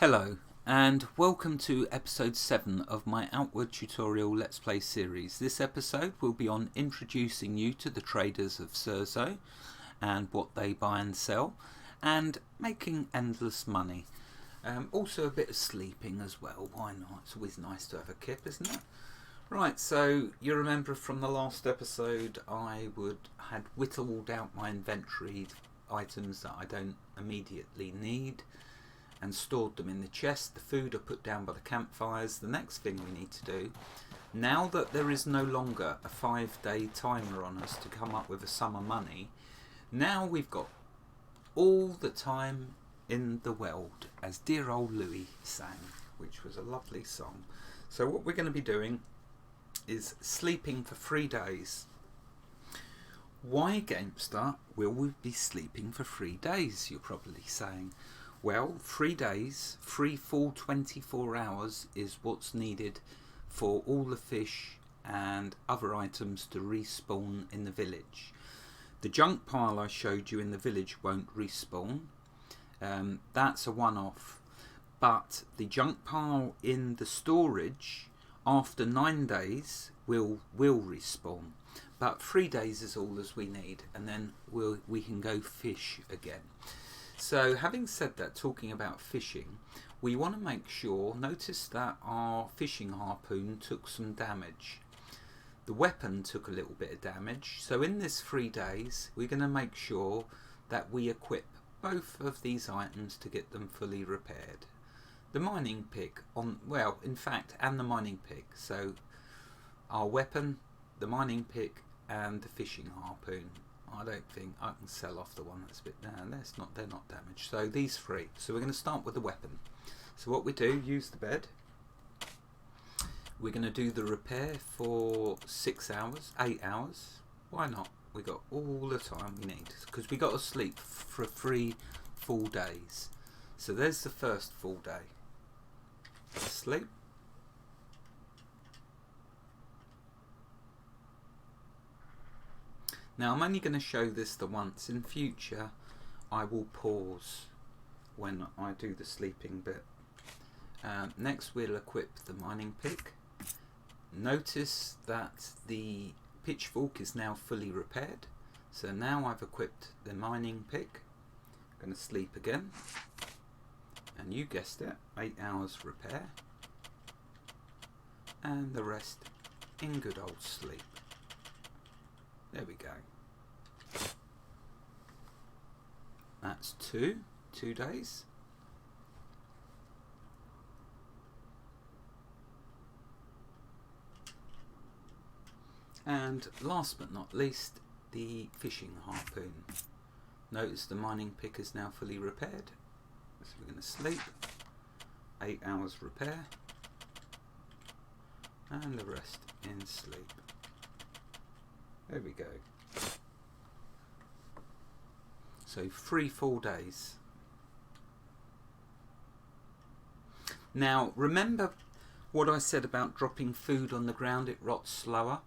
Hello, and welcome to episode 7 of my Outward Tutorial Let's Play series. This episode will be on introducing you to the traders of Cierzo and what they buy and sell, and making endless money. Also a bit of sleeping as well, why not? It's always nice to have a kip, isn't it? Right, so you remember from the last episode I had whittled out my inventory items that I don't immediately need and stored them in the chest. The food are put down by the campfires. The next thing we need to do, now that there is no longer a 5-day timer on us to come up with a sum of money, now we've got all the time in the world, as dear old Louis sang, which was a lovely song. So what we're going to be doing is sleeping for 3 days. Why, Gamester, will we be sleeping for 3 days, you're probably saying? Well, 3 days, 3 full 24 hours is what's needed for all the fish and other items to respawn in the village. The junk pile I showed you in the village won't respawn. That's a one-off. But the junk pile in the storage after 9 days will respawn. But 3 days is all as we need, and then we can go fish again. So having said that, talking about fishing, we want to make sure, notice that our fishing harpoon took some damage. The weapon took a little bit of damage, so in this 3 days we're going to make sure that we equip both of these items to get them fully repaired. The mining pick, and the mining pick, so our weapon, the mining pick and the fishing harpoon. I don't think I can sell off the one that's a bit down. They're not damaged. So these three. So we're going to start with the weapon. So what we do, use the bed. We're going to do the repair for 6 hours, 8 hours. Why not? We got all the time we need because we got to sleep for 3 full days. So there's the first full day. Sleep. Now I'm only going to show this the once. In future I will pause when I do the sleeping bit. Next we'll equip the mining pick. Notice that the pitchfork is now fully repaired. So now I've equipped the mining pick. I'm going to sleep again. And you guessed it, 8 hours repair. And the rest in good old sleep. There we go. That's 2 days. And last but not least, the fishing harpoon. Notice the mining pick is now fully repaired. So we're going to sleep. 8 hours repair. And the rest in sleep. There we go. So 3 full days. Now remember what I said about dropping food on the ground, it rots slower?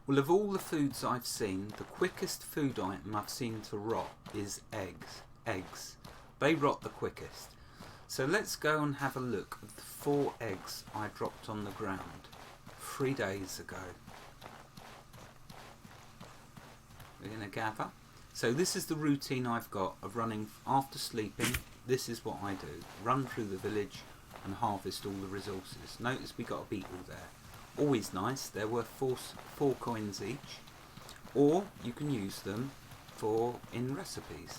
Well, of all the foods I've seen, the quickest food item I've seen to rot is eggs. They rot the quickest. So let's go and have a look at the 4 eggs I dropped on the ground 3 days ago. We're going to gather. So this is the routine I've got of running after sleeping. This is what I do. Run through the village and harvest all the resources. Notice we got a beetle there. Always nice. They're worth 4 coins each. Or you can use them in recipes.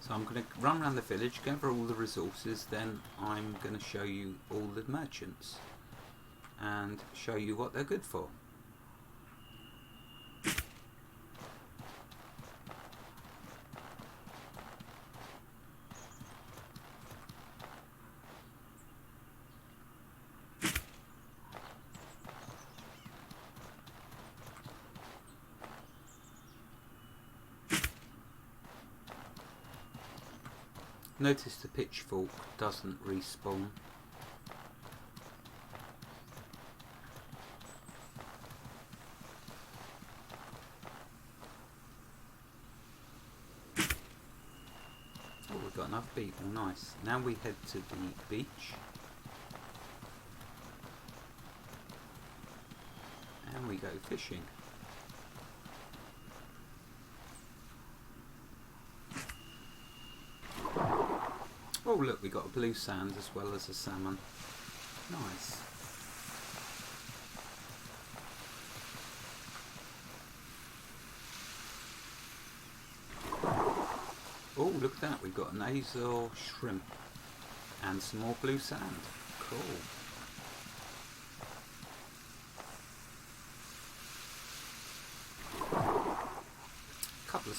So I'm going to run around the village, gather all the resources, then I'm going to show you all the merchants and show you what they're good for. Notice the pitchfork doesn't respawn. another beetle, nice. Now we head to the beach. And we go fishing. Oh look, we got a blue sand as well as a salmon. Nice. Oh, look at that, we've got an azure shrimp and some more blue sand. Cool. A couple of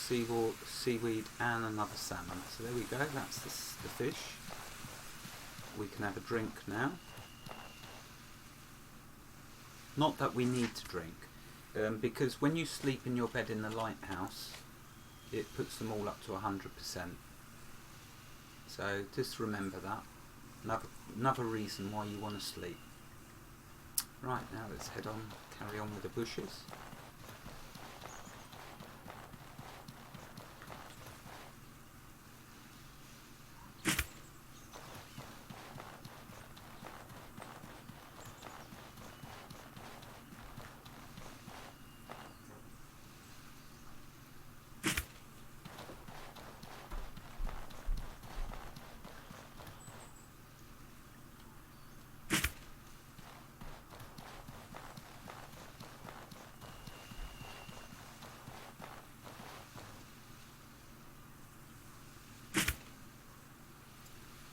seaweed and another salmon. So there we go, that's the fish. We can have a drink now. Not that we need to drink, because when you sleep in your bed in the lighthouse, it puts them all up to 100%. So just remember that. Another reason why you want to sleep. Right, now let's carry on with the bushes.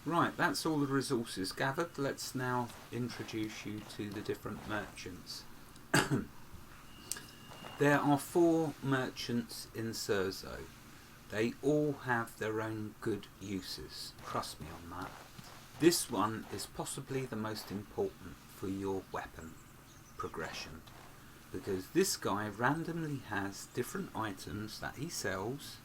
Right, that's all the resources gathered. Let's now introduce you to the different merchants. There are 4 merchants in Cierzo. They all have their own good uses. Trust me on that. This one is possibly the most important for your weapon progression, because this guy randomly has different items that he sells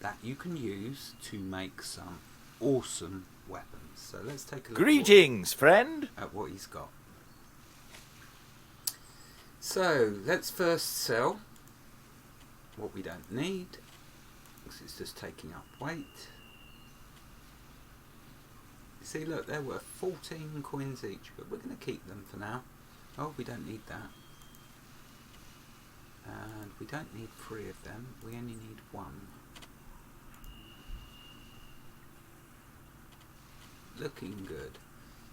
that you can use to make some awesome weapons. So let's take a look. Greetings, friend. At what he's got. So let's first sell what we don't need, because it's just taking up weight. You see, look, they're worth 14 coins each, but we're going to keep them for now. Oh, we don't need that. And we don't need 3 of them, we only need 1. Looking good.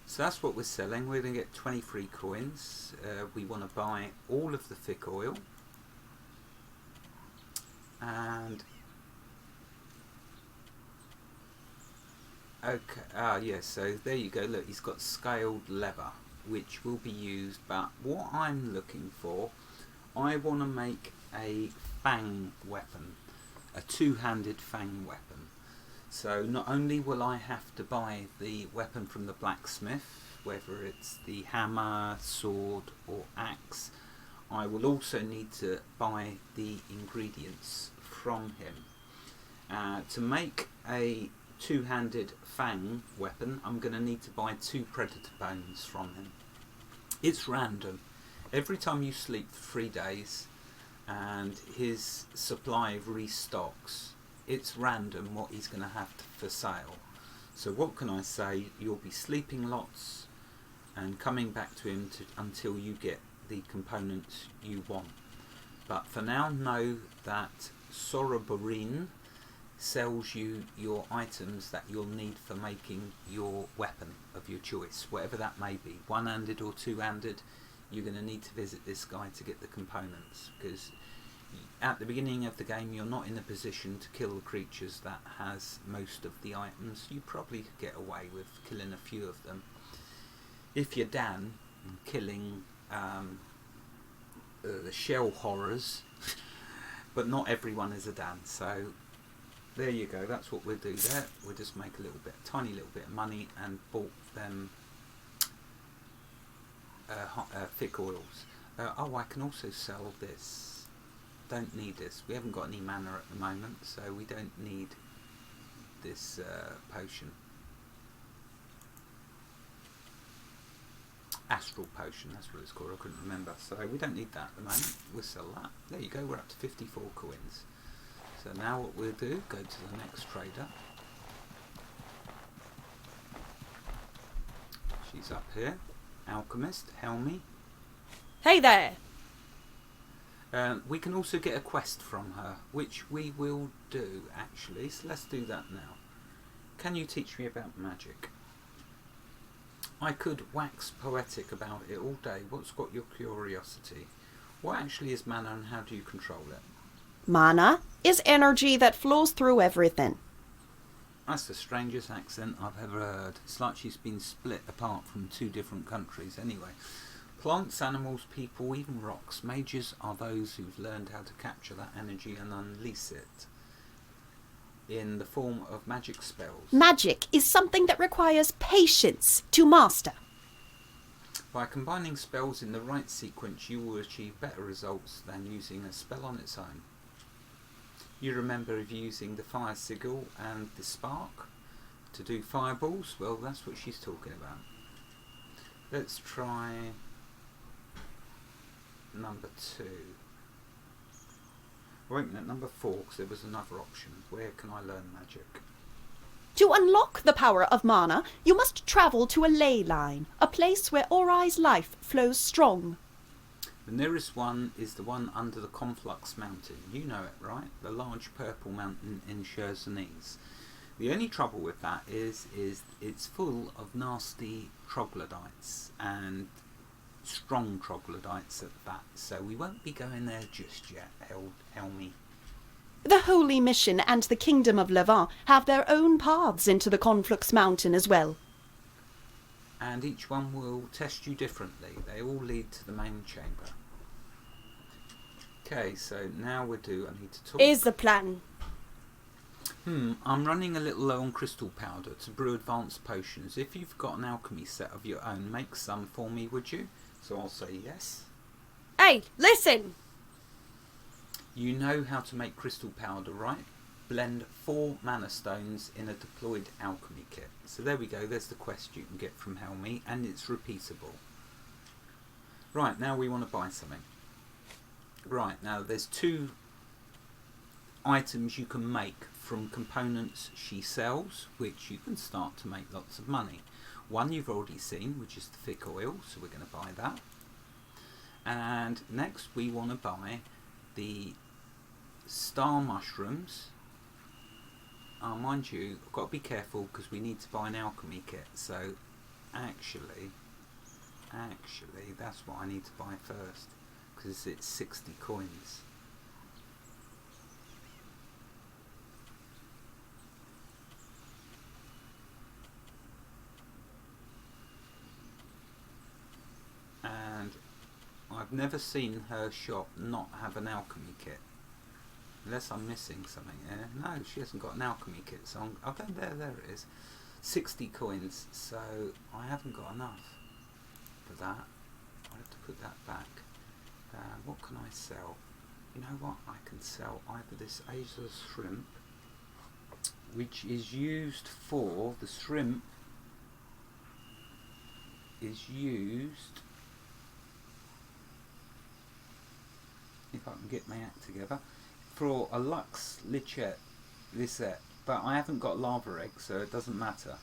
So that's what we're selling. We're going to get 23 coins. We want to buy all of the thick oil. And okay, yeah, so there you go. Look, he's got scaled leather, which will be used, but what I'm looking for, I want to make a fang weapon, a 2-handed fang weapon. So not only will I have to buy the weapon from the blacksmith, whether it's the hammer, sword or axe, I will also need to buy the ingredients from him. To make a 2-handed fang weapon, I'm going to need to buy 2 predator bones from him. It's random. Every time you sleep for 3 days and his supply restocks, it's random what he's going to have for sale. So what can I say? You'll be sleeping lots and coming back to him until you get the components you want. But for now, know that Soroborin sells you your items that you'll need for making your weapon of your choice, whatever that may be, 1-handed or 2-handed. You're going to need to visit this guy to get the components, because at the beginning of the game you're not in a position to kill the creatures that has most of the items. You probably could get away with killing a few of them if you're Dan, killing the shell horrors, but not everyone is a Dan. So there you go, that's what we'll do there. We'll just make a tiny little bit of money and bought them thick oils. Oh, I can also sell this. Don't need this. We haven't got any mana at the moment, so we don't need this potion. Astral potion, that's what it's called. I couldn't remember. So we don't need that at the moment. We'll sell that. There you go, we're up to 54 coins. So now what we'll do, go to the next trader. She's up here. Alchemist, Helmi. Hey there! We can also get a quest from her, which we will do, actually. So let's do that now. Can you teach me about magic? I could wax poetic about it all day. What's got your curiosity? What actually is mana and how do you control it? Mana is energy that flows through everything. That's the strangest accent I've ever heard. It's like she's been split apart from 2 different countries. Anyway, plants, animals, people, even rocks. Mages are those who've learned how to capture that energy and unleash it in the form of magic spells. Magic is something that requires patience to master. By combining spells in the right sequence, you will achieve better results than using a spell on its own. You remember of using the fire sigil and the spark to do fireballs? Well, that's what she's talking about. Let's try number 2. Wait a minute, number 4, because there was another option. Where can I learn magic? To unlock the power of mana, you must travel to a ley line, a place where Ori's life flows strong. The nearest one is the one under the Conflux Mountain. You know it, right? The large purple mountain in Cierzo. The only trouble with that is it's full of nasty troglodytes, and strong troglodytes at that. So we won't be going there just yet, Helmi. The Holy Mission and the Kingdom of Levant have their own paths into the Conflux Mountain as well. And each one will test you differently. They all lead to the main chamber. Okay, so now I need to talk. Is the plan. I'm running a little low on crystal powder to brew advanced potions. If you've got an alchemy set of your own, make some for me, would you? So I'll say yes. Hey, listen! You know how to make crystal powder, right? Blend 4 mana stones in a deployed alchemy kit. So there we go, there's the quest you can get from Helmi, and it's repeatable. Right, now we want to buy something. Right, now there's 2 items you can make from components she sells, which you can start to make lots of money. One you've already seen, which is the thick oil, so we're going to buy that. And next we want to buy the star mushrooms. Mind you, I've got to be careful because we need to buy an alchemy kit, so actually that's what I need to buy first, because it's 60 coins. And I've never seen her shop not have an alchemy kit. Unless I'm missing something here. No, she hasn't got an alchemy kit. So there it is. 60 coins. So I haven't got enough for that. I have to put that back. What can I sell? You know what? I can sell either this Azure shrimp, which is used for the shrimp is used. If I can get my act together, for a Lux Lisette, but I haven't got lava egg, so it doesn't matter.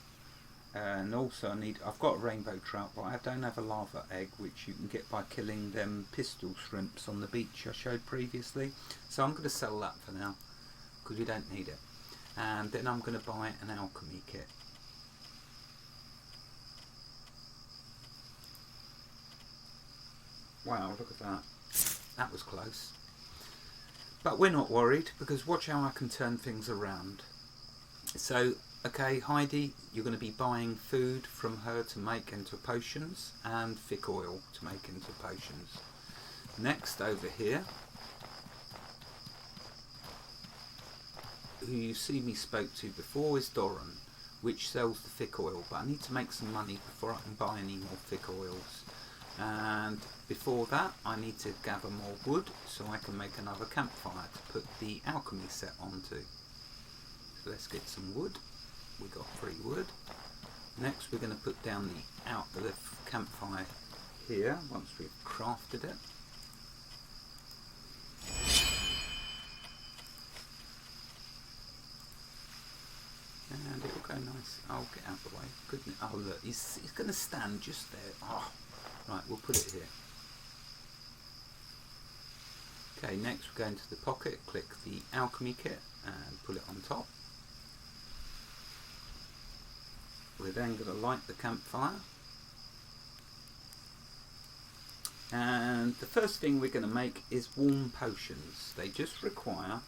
And also I've got a rainbow trout, but I don't have a lava egg, which you can get by killing them pistol shrimps on the beach I showed previously. So I'm going to sell that for now, because we don't need it. And then I'm going to buy an alchemy kit. Wow, look at that. That was close. But we're not worried, because watch how I can turn things around. So, okay, Heidi, you're going to be buying food from her to make into potions, and thick oil to make into potions. Next, over here, who you see me spoke to before is Doran, which sells the thick oil, but I need to make some money before I can buy any more thick oils. And before that I need to gather more wood so I can make another campfire to put the alchemy set onto. So let's get some wood. We got 3 wood. Next we're going to put down the campfire here once we've crafted it. And it will go nicely. I'll get out of the way. Goodness. Oh look, he's going to stand just there. Oh, right, we'll put it here. Okay, next we're going to the pocket, click the alchemy kit and put it on top. We're then going to light the campfire. And the first thing we're going to make is warm potions. They just require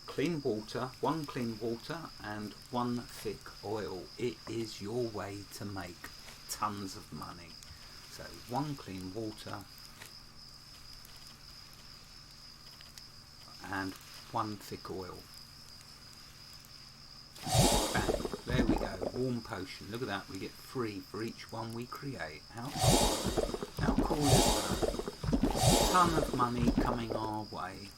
clean water, 1 clean water and 1 thick oil. It is your way to make tons of money. So 1 clean water and 1 thick oil. Bang. There we go, warm potion. Look at that, we get 3 for each one we create. How cool is that? Ton of money coming our way.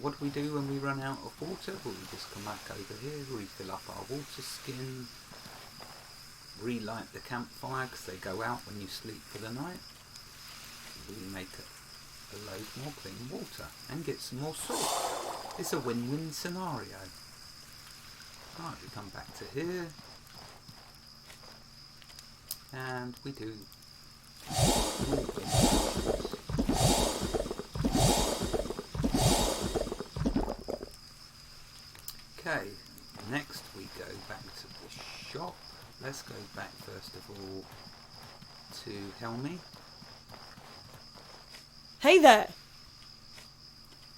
What do we do when we run out of water? Well, we just come back over here, refill up our water skin, relight the campfire because they go out when you sleep for the night. We make a load more clean water and get some more salt. It's a win-win scenario. Right, we come back to here and we do more clean potions. Okay, next we go back to the shop. Let's go back first of all to Helmy. Hey there!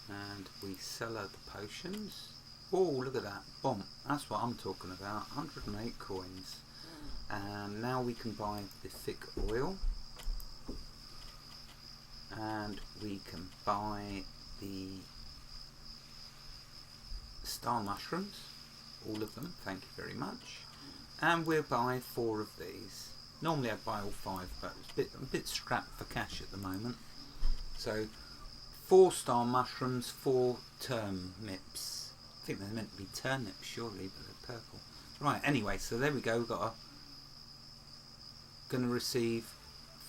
And we sell her the potions. Oh, look at that. Bomb. That's what I'm talking about. 108 coins. And now we can buy the thick oil. And we can buy the star mushrooms. All of them. Thank you very much. And we'll buy 4 of these. Normally I'd buy all 5, but I'm a bit strapped for cash at the moment. So 4 star mushrooms, 4 turnips. I think they're meant to be turnips, surely, but they're purple. Right, anyway, so there we go. We've got going to receive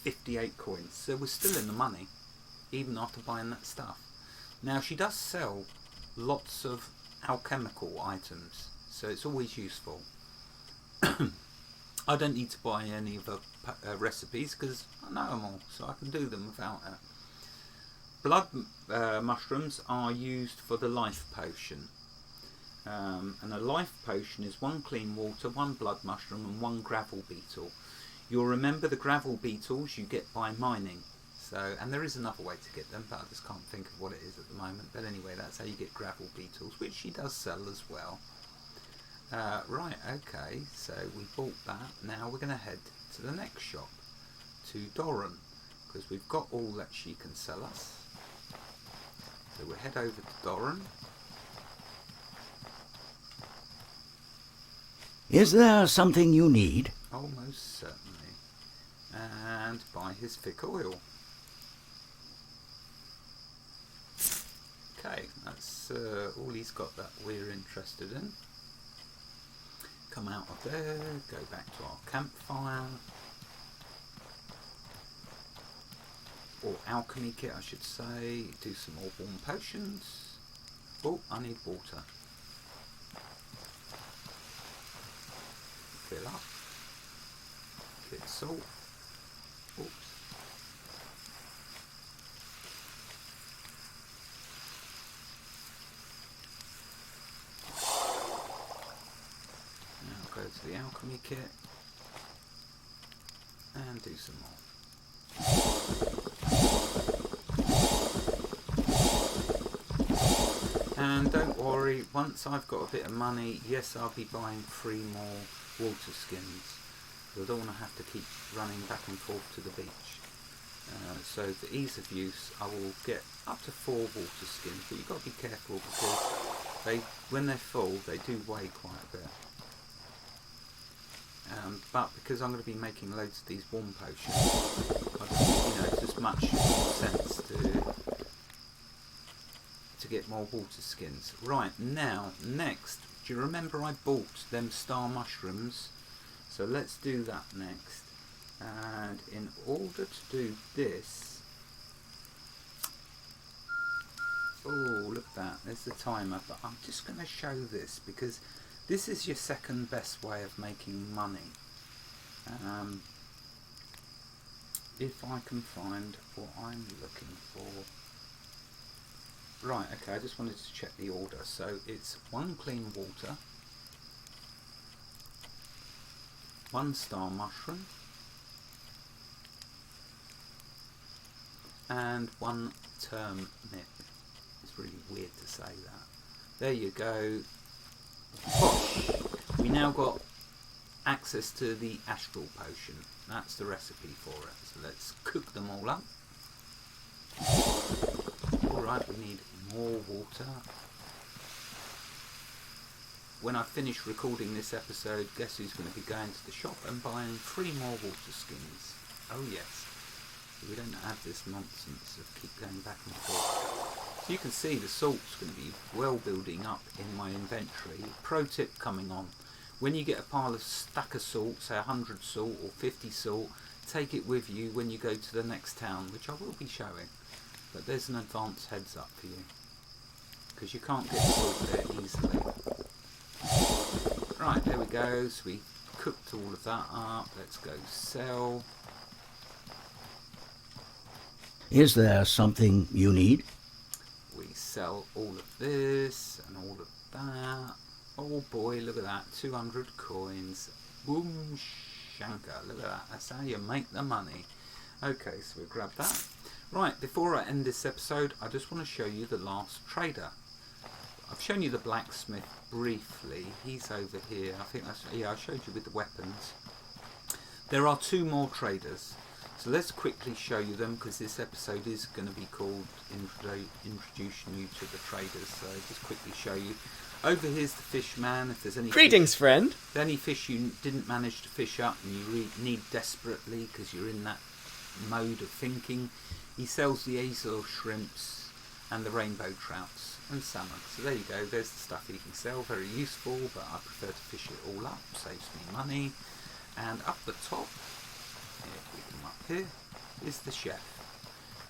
58 coins. So we're still in the money, even after buying that stuff. Now, she does sell lots of alchemical items, so it's always useful. I don't need to buy any of her recipes because I know them all, so I can do them without her. Blood mushrooms are used for the life potion. And a life potion is 1 clean water, 1 blood mushroom and 1 gravel beetle. You'll remember the gravel beetles you get by mining. So, and there is another way to get them, but I just can't think of what it is at the moment. But anyway, that's how you get gravel beetles, which she does sell as well. Right, okay, so we bought that. Now we're going to head to the next shop, to Doran, because we've got all that she can sell us. So we'll head over to Doran. Is there something you need? Oh, most certainly. And buy his thick oil. Okay, that's all he's got that we're interested in. Come out of there, go back to our campfire. Or alchemy kit, I should say. Do some more warm potions. Oh, I need water. Fill up. Get salt. Oops. Now go to the alchemy kit and do some more. And don't worry, once I've got a bit of money, yes, I'll be buying 3 more water skins. I don't want to have to keep running back and forth to the beach. So for ease of use, I will get up to 4 water skins, but you've got to be careful because when they're full, they do weigh quite a bit. But because I'm going to be making loads of these warm potions, I think, it's just much more sense to get more water skins. Right, now, next, do you remember I bought them star mushrooms? So let's do that next. And in order to do this, oh, look at that, there's the timer, but I'm just going to show this because This is your second best way of making money. If I can find what I'm looking for. Right, okay, I just wanted to check the order. So it's 1 clean water, 1 star mushroom, and 1 turnip. It's really weird to say that. There you go. Posh. We now got access to the astral potion. That's the recipe for it. So let's cook them all up. Alright, we need more water. When I finish recording this episode, guess who's going to be going to the shop and buying 3 more water skins? Oh yes. We don't have this nonsense of keep going back and forth. So you can see the salt's going to be well building up in my inventory. Pro tip coming on. When you get a stack of salt, say 100 salt or 50 salt, take it with you when you go to the next town, which I will be showing. But there's an advance heads up for you, because you can't get salt there easily. Right, there we go. So we cooked all of that up. Let's go sell. Is there something you need? We sell all of this and all of that. Oh boy, look at that. 200 coins. Boom shanka. Look at that. That's how you make the money. Okay, so we grab that. Right, before I end this episode, I just want to show you the last trader. I've shown you the blacksmith briefly. He's over here. I think that's, yeah, I showed you with the weapons. There are 2 more traders. So let's quickly show you them, because this episode is going to be called Introducing You to the Traders. So just quickly show you. Over here's the fish man. If there's any Greetings, friend. If there's any fish you didn't manage to fish up and you need desperately because you're in that mode of thinking, he sells the azure shrimps and the rainbow trouts and salmon. So there you go. There's the stuff he can sell. Very useful, but I prefer to fish it all up. Saves me money. And up the top, if we come up here, is the chef.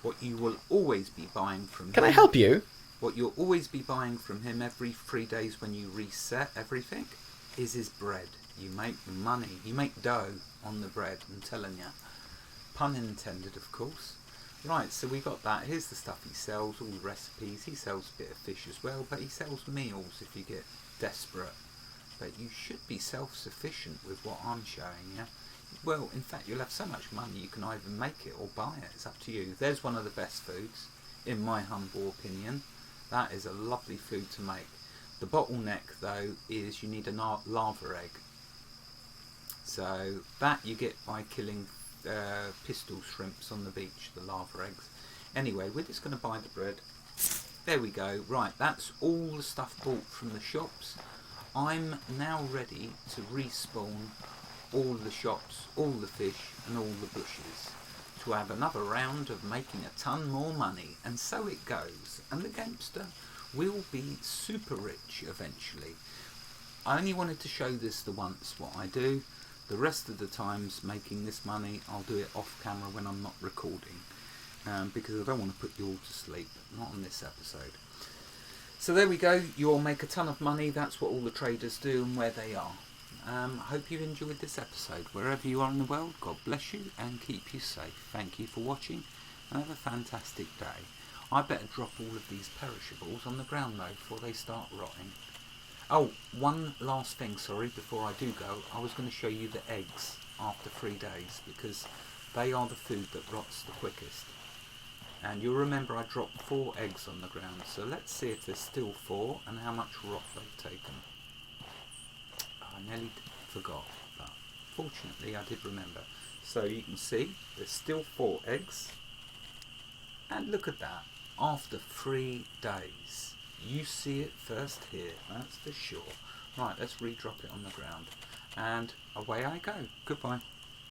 What you will always be buying from him. Can I help you? What you'll always be buying from him every 3 days when you reset everything is his bread. You make money. You make dough on the bread, I'm telling you. Pun intended, of course. Right, so we got that. Here's the stuff he sells, all the recipes. He sells a bit of fish as well, but he sells meals if you get desperate. But you should be self-sufficient with what I'm showing you. Well, in fact, you'll have so much money you can either make it or buy it. It's up to you. There's one of the best foods, in my humble opinion. That is a lovely food to make. The bottleneck, though, is you need a lava egg. So that you get by killing pistol shrimps on the beach, the lava eggs. Anyway, we're just going to buy the bread. There we go. Right, that's all the stuff bought from the shops. I'm now ready to respawn all the shops, all the fish and all the bushes to have another round of making a ton more money. And so it goes. And the gamester will be super rich eventually. I only wanted to show this the once, what I do. The rest of the times making this money, I'll do it off camera when I'm not recording. Because I don't want to put you all to sleep. Not on this episode. So there we go. You'll make a ton of money. That's what all the traders do and where they are. I hope you enjoyed this episode. Wherever you are in the world, God bless you and keep you safe. Thank you for watching and have a fantastic day. I better drop all of these perishables on the ground though before they start rotting. Oh, one last thing, sorry, before I do go. I was going to show you the eggs after 3 days because they are the food that rots the quickest. And you'll remember I dropped 4 eggs on the ground, so let's see if there's still 4 and how much rot they've taken. I nearly forgot, but fortunately I did remember. So you can see there's still 4 eggs. And look at that, after 3 days. You see it first here, that's for sure. Right, let's re-drop it on the ground. And away I go. Goodbye.